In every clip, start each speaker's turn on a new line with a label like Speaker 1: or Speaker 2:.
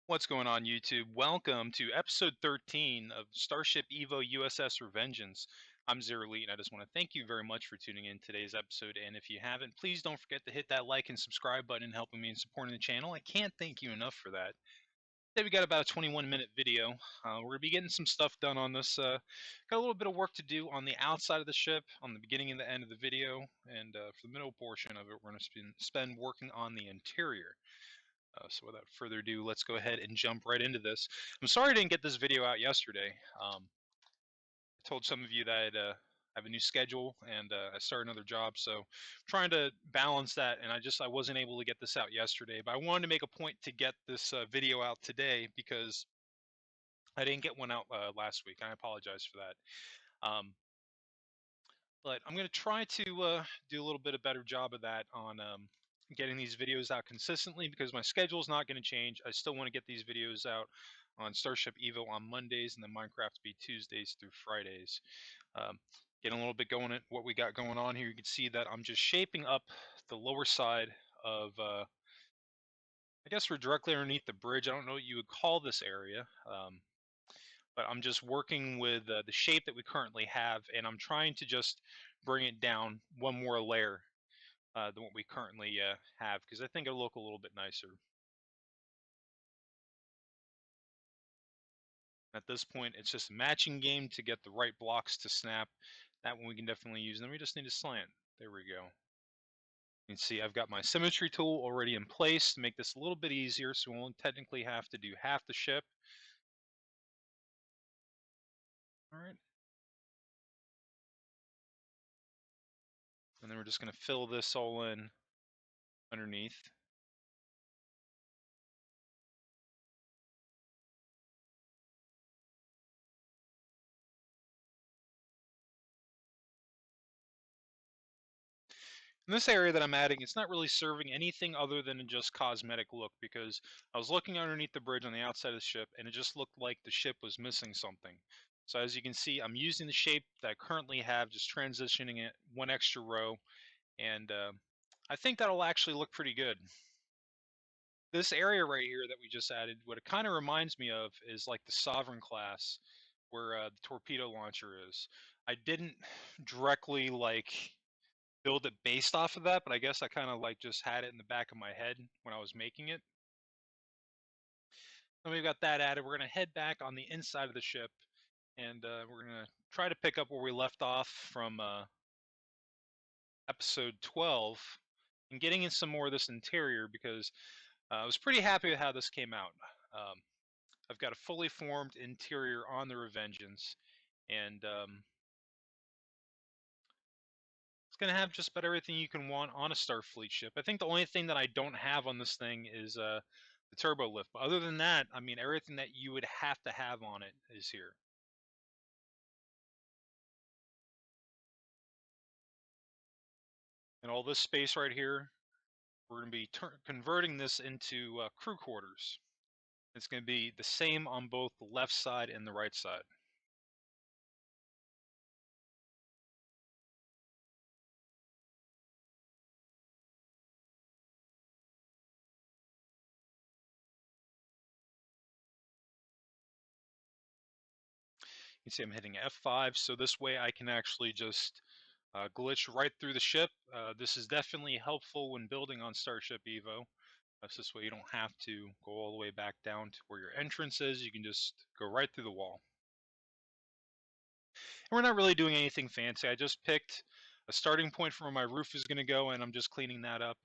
Speaker 1: What's going on, YouTube? Welcome to episode 13 of Starship Evo U.S.S. Revengeance. I'm Zero Elite, and I just want to thank you very much for tuning in today's episode. And if you haven't, please don't forget to hit that like and subscribe button, helping me in supporting the channel. I can't thank you enough for that. Today we got about a 21-minute video. We're gonna be getting some stuff done on this. Got a little bit of work to do on the outside of the ship, on the beginning and the end of the video, and for the middle portion of it, we're gonna spend working on the interior. So without further ado, let's go ahead and jump right into this. I'm sorry I didn't get this video out yesterday. I told some of you that I have a new schedule and I started another job, so I'm trying to balance that, and I wasn't able to get this out yesterday. But I wanted to make a point to get this video out today because I didn't get one out last week. I apologize for that. But I'm going to try to do a little bit of better job of that on getting these videos out consistently because my schedule is not going to change. I still want to get these videos out on Starship Evo on Mondays and then Minecraft to be Tuesdays through Fridays. Getting a little bit going at what we got going on here. You can see that I'm just shaping up the lower side of, I guess we're directly underneath the bridge. I don't know what you would call this area. But I'm just working with the shape that we currently have, and I'm trying to just bring it down one more layer than what we currently have, because I think it'll look a little bit nicer. At this point, it's just a matching game to get the right blocks to snap. That one we can definitely use, and then we just need to slant. There we go. You can see I've got my symmetry tool already in place to make this a little bit easier, so we won't technically have to do half the ship. All right. And then we're just going to fill this all in underneath. In this area that I'm adding, it's not really serving anything other than just cosmetic look, because I was looking underneath the bridge on the outside of the ship and it just looked like the ship was missing something. So as you can see, I'm using the shape that I currently have, just transitioning it one extra row, and I think that'll actually look pretty good. This area right here that we just added, what it kind of reminds me of is like the Sovereign class, where the torpedo launcher is. I didn't directly build it based off of that, but I guess I kind of just had it in the back of my head when I was making it. And we've got that added. We're going to head back on the inside of the ship, and we're going to try to pick up where we left off from episode 12 and getting in some more of this interior, because I was pretty happy with how this came out. I've got a fully formed interior on the Revengeance, and it's going to have just about everything you can want on a Starfleet ship. I think the only thing that I don't have on this thing is the turbo lift. But other than that, I mean, everything that you would have to have on it is here. And all this space right here, we're going to be converting this into crew quarters. It's going to be the same on both the left side and the right side. You can see I'm hitting F5, so this way I can actually just glitch right through the ship. This is definitely helpful when building on Starship Evo. That's this way you don't have to go all the way back down to where your entrance is. You can just go right through the wall. And we're not really doing anything fancy. I just picked a starting point for where my roof is going to go, and I'm just cleaning that up.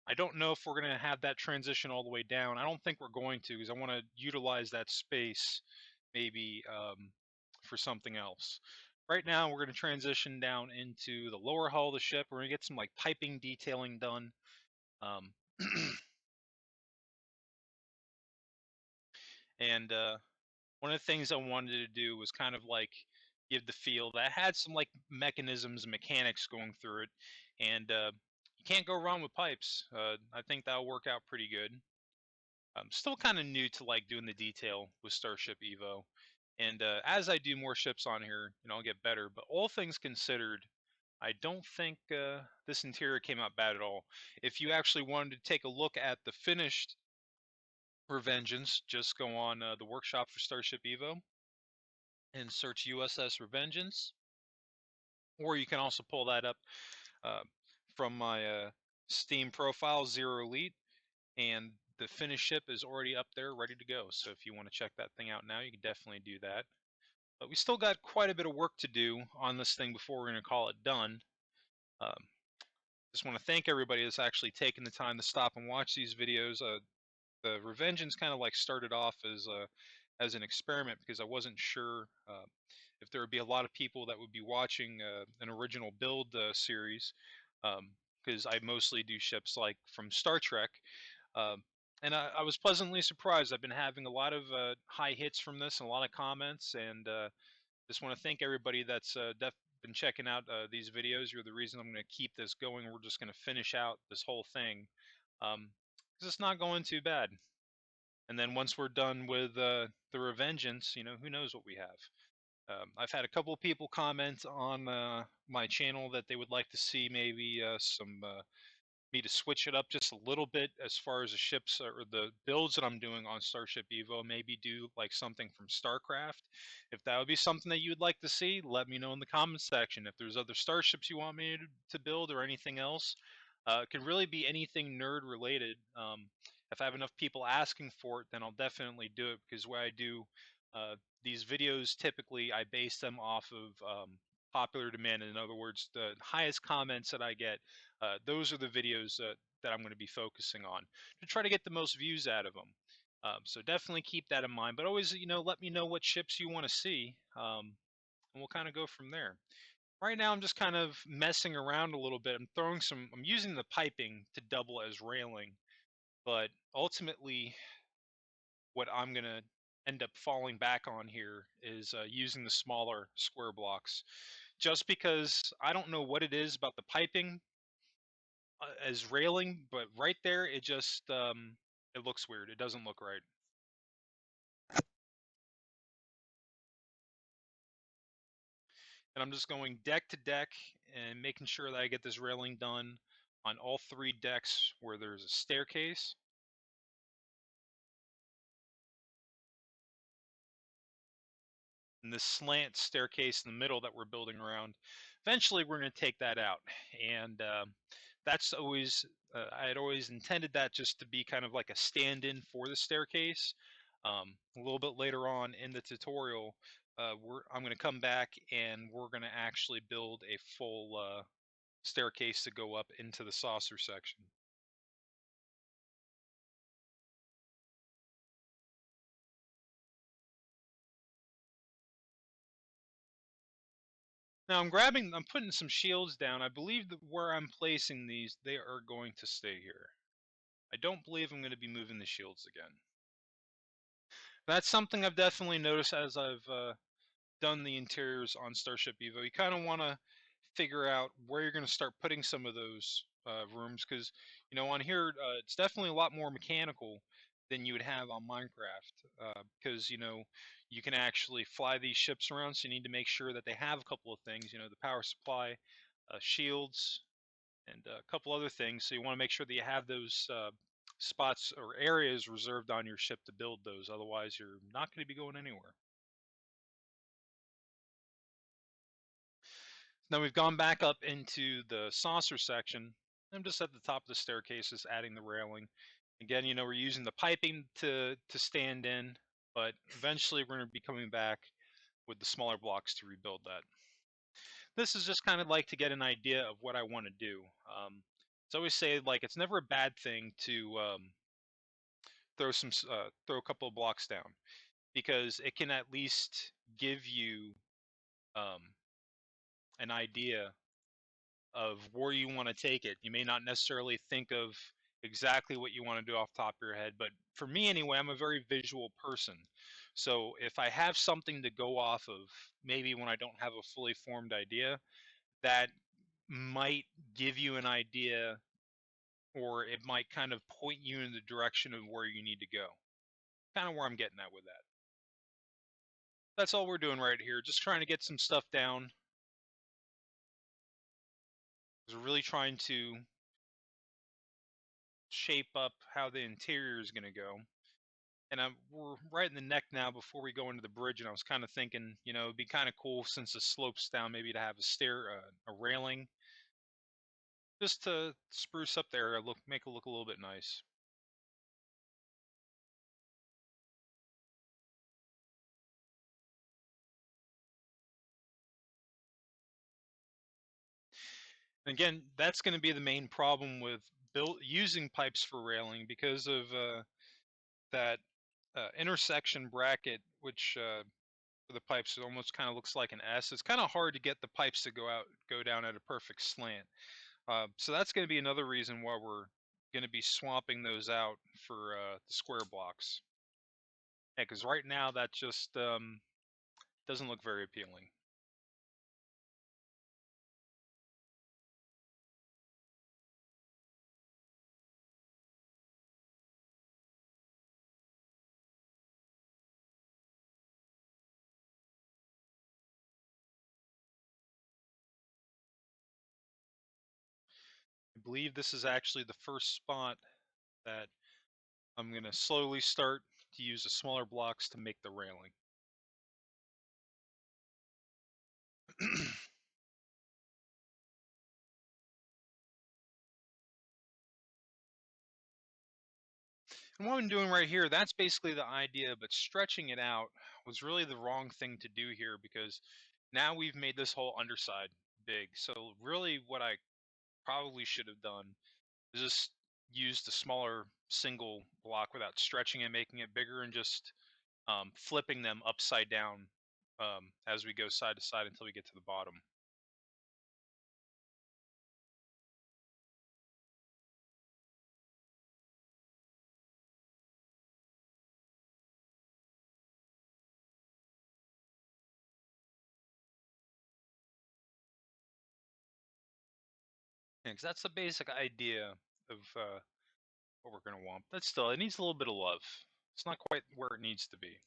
Speaker 1: I don't know if we're going to have that transition all the way down. I don't think we're going to, because I want to utilize that space maybe for something else. Right now, we're going to transition down into the lower hull of the ship. We're going to get some piping detailing done. Um, and one of the things I wanted to do was kind of give the feel that had some mechanisms and mechanics going through it, and you can't go wrong with pipes. I think that'll work out pretty good. I'm still kind of new to doing the detail with Starship Evo, and as I do more ships on here, I'll get better. But all things considered, I don't think this interior came out bad at all. If you actually wanted to take a look at the finished Revengeance, just go on the workshop for Starship Evo and search U.S.S. Revengeance, or you can also pull that up uh, from my Steam profile, Zero Elite, and the finished ship is already up there, ready to go. So if you want to check that thing out now, you can definitely do that. But we still got quite a bit of work to do on this thing before we're going to call it done. Um, just want to thank everybody that's actually taken the time to stop and watch these videos. The Revengeance kind of like started off as an experiment because I wasn't sure if there would be a lot of people that would be watching an original build series, because I mostly do ships like from Star Trek. Um, and I was pleasantly surprised. I've been having a lot of high hits from this and a lot of comments, and just want to thank everybody that's been checking out these videos. You're the reason I'm going to keep this going. We're just going to finish out this whole thing because it's not going too bad. And then once we're done with the Revengeance, who knows what we have. I've had a couple of people comment on my channel that they would like to see maybe some me to switch it up just a little bit as far as the ships or the builds that I'm doing on Starship Evo. Maybe do like something from StarCraft. If that would be something that you would like to see, let me know in the comments section. If there's other starships you want me to build or anything else, it could really be anything nerd related. If I have enough people asking for it, then I'll definitely do it because what I do, uh, these videos typically I base them off of popular demand. In other words, the highest comments that I get, those are the videos that I'm going to be focusing on to try to get the most views out of them. So definitely keep that in mind. But always, let me know what ships you want to see, and we'll kind of go from there. Right now, I'm just kind of messing around a little bit. I'm using the piping to double as railing, but ultimately, what I'm going to end up falling back on here is using the smaller square blocks. Just because I don't know what it is about the piping as railing, but right there, it looks weird. It doesn't look right. And I'm just going deck to deck and making sure that I get this railing done on all three decks where there's a staircase. And this slant staircase in the middle that we're building around. Eventually, we're going to take that out, and that's always I had always intended that just to be kind of like a stand-in for the staircase. A little bit later on in the tutorial, I'm going to come back and we're going to actually build a full staircase to go up into the saucer section. Now I'm putting some shields down. I believe that where I'm placing these, they are going to stay here. I don't believe I'm going to be moving the shields again. That's something I've definitely noticed as I've done the interiors on Starship Evo. You kind of want to figure out where you're going to start putting some of those rooms because, on here, it's definitely a lot more mechanical than you would have on Minecraft because, you can actually fly these ships around, so you need to make sure that they have a couple of things, the power supply, shields, and a couple other things. So you want to make sure that you have those spots or areas reserved on your ship to build those. Otherwise, you're not going to be going anywhere. Now we've gone back up into the saucer section. I'm just at the top of the staircase, just adding the railing. Again, we're using the piping to stand in, but eventually we're going to be coming back with the smaller blocks to rebuild that. This is just kind of like to get an idea of what I want to do. It's always say like it's never a bad thing to throw a couple of blocks down because it can at least give you um, an idea of where you want to take it. You may not necessarily think of exactly what you want to do off the top of your head, but for me anyway, I'm a very visual person. So if I have something to go off of, maybe when I don't have a fully formed idea, that might give you an idea or it might kind of point you in the direction of where you need to go. Kind of where I'm getting at with that. That's all we're doing right here. Just trying to get some stuff down. We're really trying to shape up how the interior is going to go. And we're right in the neck now before we go into the bridge, and I was kind of thinking, it'd be kind of cool since the slope's down, maybe to have a railing, just to spruce up the area, make it look a little bit nice. And again, that's going to be the main problem with using pipes for railing because of that intersection bracket, which for the pipes it almost kind of looks like an S. It's kind of hard to get the pipes to go down at a perfect slant. So that's going to be another reason why we're going to be swapping those out for the square blocks. Yeah, because right now that just doesn't look very appealing. I believe this is actually the first spot that I'm going to slowly start to use the smaller blocks to make the railing. And what I'm doing right here, that's basically the idea, but stretching it out was really the wrong thing to do here because now we've made this whole underside big. So really what I probably should have done is just use the smaller single block without stretching it, making it bigger, and just flipping them upside down as we go side to side until we get to the bottom. Yeah, 'cause that's the basic idea of what we're going to want. But still, it needs a little bit of love. It's not quite where it needs to be.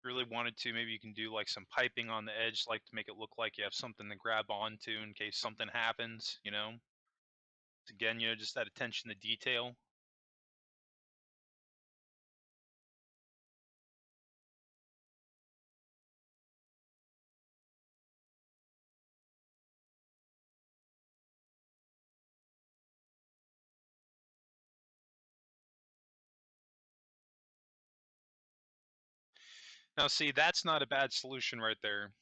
Speaker 1: Really wanted to, maybe you can do like some piping on the edge, like to make it look like you have something to grab onto in case something happens, Again, just that attention to detail. Now, see, that's not a bad solution right there.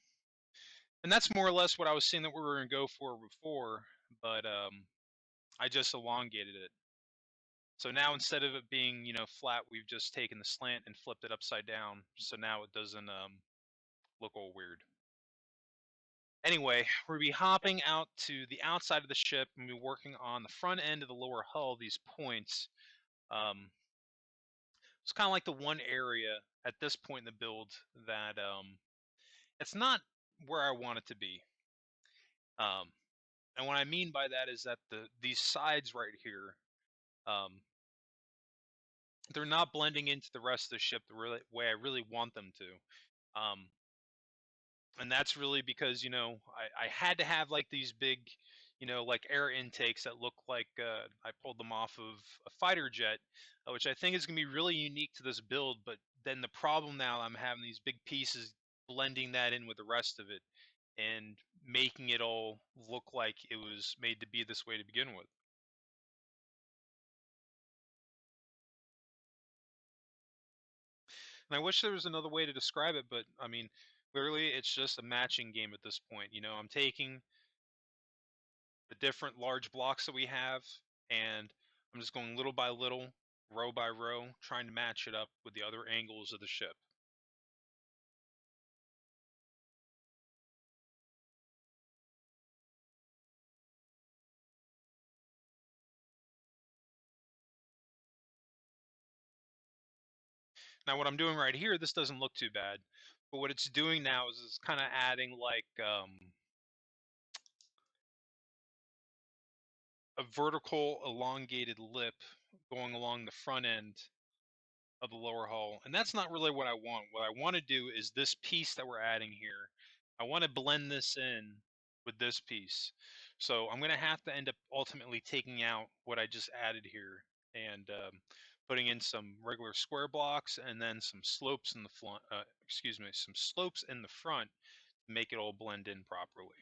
Speaker 1: And that's more or less what I was seeing that we were going to go for before, but I just elongated it. So now instead of it being, flat, we've just taken the slant and flipped it upside down. So now it doesn't look all weird. Anyway, we'll be hopping out to the outside of the ship and be working on the front end of the lower hull, these points. Um, it's kind of like the one area at this point in the build that it's not where I want it to be. Um, and what I mean by that is that these sides right here, um, they're not blending into the rest of the ship the way I really want them to. And that's really because I had to have like these big, like air intakes that look like I pulled them off of a fighter jet, which I think is going to be really unique to this build. But then the problem now, I'm having these big pieces blending that in with the rest of it and making it all look like it was made to be this way to begin with. And I wish there was another way to describe it, but I mean, literally, it's just a matching game at this point. I'm taking the different large blocks that we have, and I'm just going little by little, row by row, trying to match it up with the other angles of the ship. Now, what I'm doing right here, this doesn't look too bad, but what it's doing now is it's kind of adding like a vertical elongated lip going along the front end of the lower hull, and that's not really what I want. What I want to do is this piece that we're adding here. I want to blend this in with this piece. So I'm gonna have to end up ultimately taking out what I just added here and putting in some regular square blocks and then some slopes in the front. Excuse me, some slopes in the front to make it all blend in properly.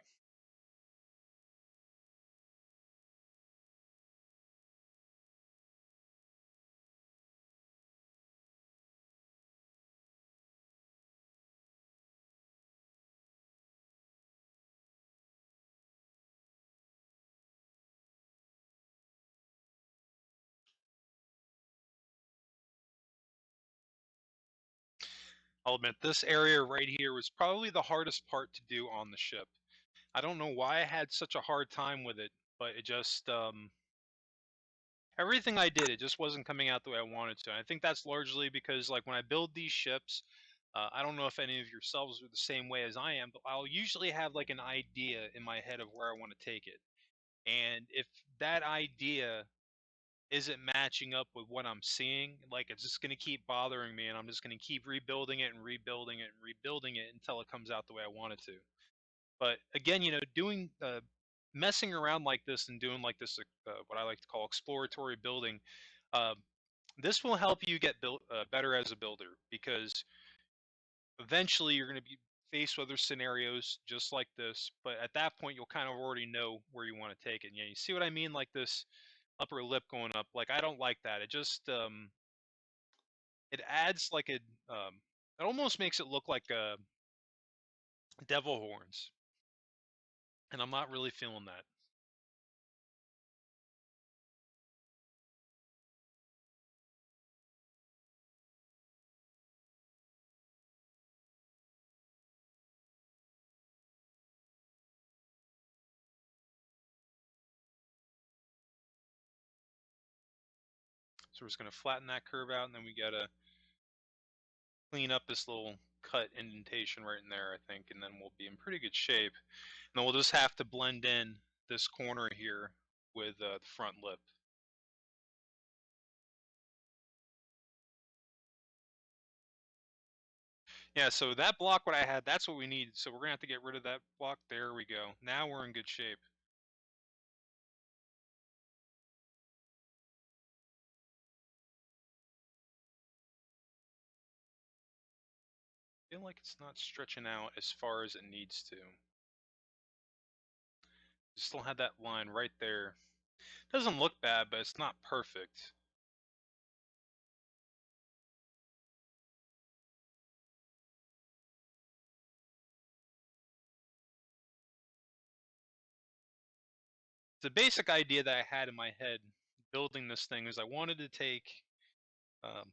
Speaker 1: I'll admit this area right here was probably the hardest part to do on the ship. I don't know why I had such a hard time with it, but it just everything I did, it just wasn't coming out the way I wanted to. And I think that's largely because, like, when I build these ships, I don't know if any of yourselves are the same way as I am, but I'll usually have like an idea in my head of where I want to take it. And if that idea isn't matching up with what I'm seeing, like, it's just going to keep bothering me, and I'm just going to keep rebuilding it and rebuilding it and rebuilding it until it comes out the way I want it to. But again, doing messing around like this and doing like this, what I like to call exploratory building, uh, this will help you get built better as a builder because eventually you're going to be faced with other scenarios just like this. But at that point, you'll kind of already know where you want to take it. Yeah, you see what I mean? Like this upper lip going up. Like, I don't like that. It just it adds like a it almost makes it look like devil horns, and I'm not really feeling that. So we're just going to flatten that curve out, and then we got to clean up this little cut indentation right in there, I think, and then we'll be in pretty good shape. And then we'll just have to blend in this corner here with the front lip. Yeah, so that block, what I had, that's what we need. So we're going to have to get rid of that block. There we go. Now we're in good shape. I feel like it's not stretching out as far as it needs to. Still had that line right there. Doesn't look bad, but it's not perfect. The basic idea that I had in my head building this thing is I wanted to take um,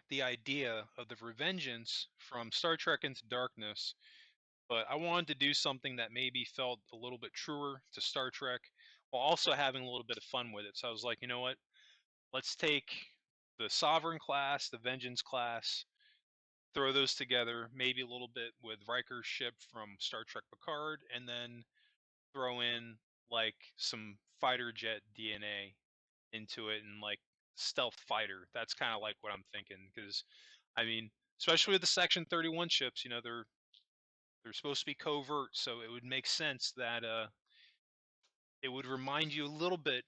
Speaker 1: the idea of the Revengeance from Star Trek Into Darkness, but I wanted to do something that maybe felt a little bit truer to Star Trek while also having a little bit of fun with it. So I was like, you know what? Let's take the Sovereign class, the Vengeance class, throw those together, maybe a little bit with Riker's ship from Star Trek Picard, and then throw in like some fighter jet DNA into it and like stealth fighter. That's kind of like what I'm thinking because I mean, especially with the Section 31 ships, they're supposed to be covert, so it would make sense that it would remind you a little bit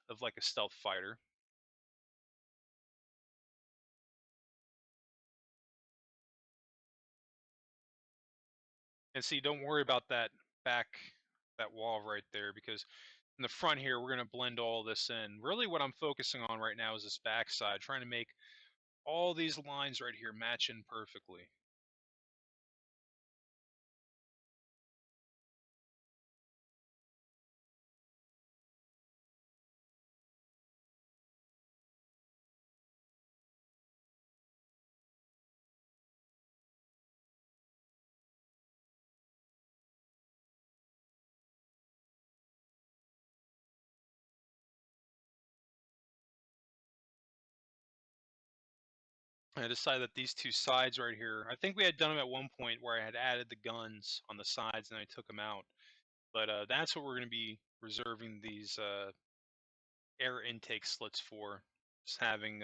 Speaker 1: of like a stealth fighter. And see, don't worry about that wall right there because in the front here we're going to blend all this in. Really what I'm focusing on right now is this backside, trying to make all these lines right here match in perfectly. I decided that these two sides right here, I think we had done them at one point where I had added the guns on the sides and I took them out. But that's what we're going to be reserving these air intake slits for. Just having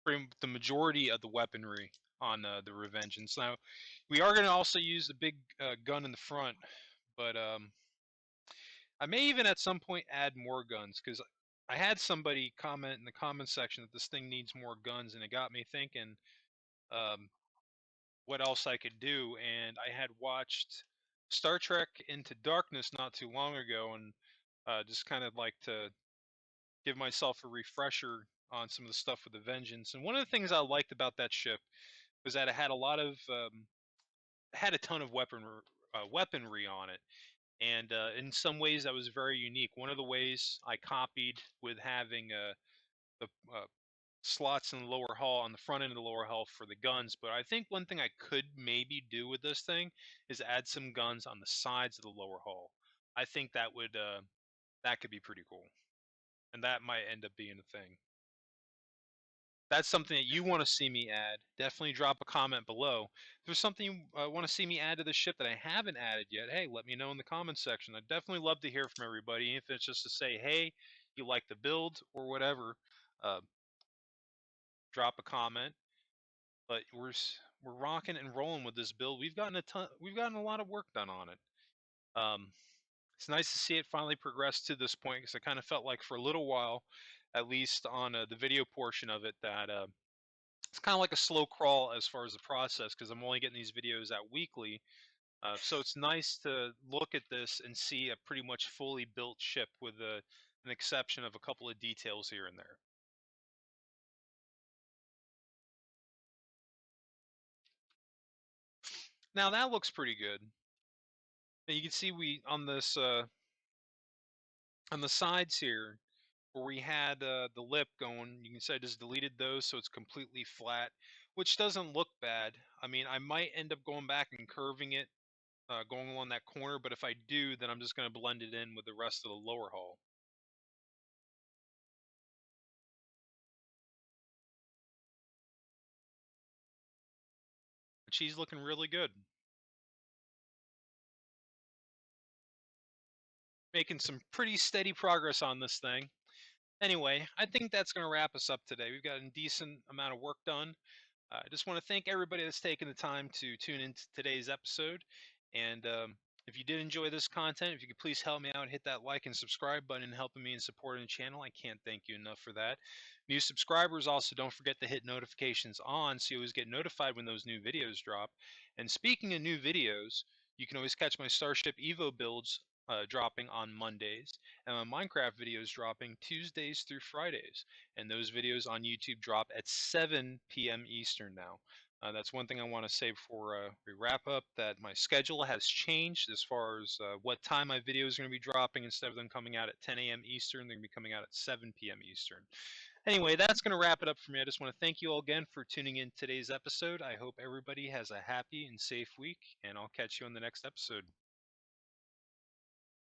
Speaker 1: the majority of the weaponry on the Revengeance. Now, we are going to also use the big gun in the front, But I may even at some point add more guns because I had somebody comment in the comment section that this thing needs more guns, and it got me thinking um, what else I could do. And I had watched Star Trek Into Darkness not too long ago, and just kind of like to give myself a refresher on some of the stuff with the Vengeance. And one of the things I liked about that ship was that it had a lot of had a ton of weaponry on it, and in some ways that was very unique. One of the ways I copied with having the slots in the lower hull on the front end of the lower hull for the guns, but I think one thing I could maybe do with this thing is add some guns on the sides of the lower hull. I think that could be pretty cool, and that might end up being a thing. That's something that you want to see me add, definitely drop a comment below. If there's something you want to see me add to the ship that I haven't added yet, hey, let me know in the comments section. I'd definitely love to hear from everybody. If it's just to say, hey, you like the build or whatever, uh, drop a comment. But we're rocking and rolling with this build. We've gotten a lot of work done on it. Um, it's nice to see it finally progress to this point because I kind of felt like for a little while, at least on the video portion of it, that it's kind of like a slow crawl as far as the process because I'm only getting these videos out weekly. So it's nice to look at this and see a pretty much fully built ship with an exception of a couple of details here and there. Now that looks pretty good. Now you can see we on the sides here where we had the lip going. You can see I just deleted those so it's completely flat, which doesn't look bad. I mean, I might end up going back and curving it going along that corner, but if I do, then I'm just going to blend it in with the rest of the lower hull. But she's looking really good. Making some pretty steady progress on this thing. Anyway, I think that's going to wrap us up today. We've got a decent amount of work done. I just want to thank everybody that's taken the time to tune into today's episode. And if you did enjoy this content, if you could please help me out, hit that like and subscribe button, helping me and supporting the channel. I can't thank you enough for that. New subscribers also don't forget to hit notifications on so you always get notified when those new videos drop. And speaking of new videos, you can always catch my Starship Evo builds dropping on Mondays, and my Minecraft videos dropping Tuesdays through Fridays. And those videos on YouTube drop at 7 p.m. Eastern now. That's one thing I want to say before we wrap up, that my schedule has changed as far as what time my videos are going to be dropping. Instead of them coming out at 10 a.m. Eastern, they're going to be coming out at 7 p.m. Eastern. Anyway, that's going to wrap it up for me. I just want to thank you all again for tuning in today's episode. I hope everybody has a happy and safe week, and I'll catch you on the next episode.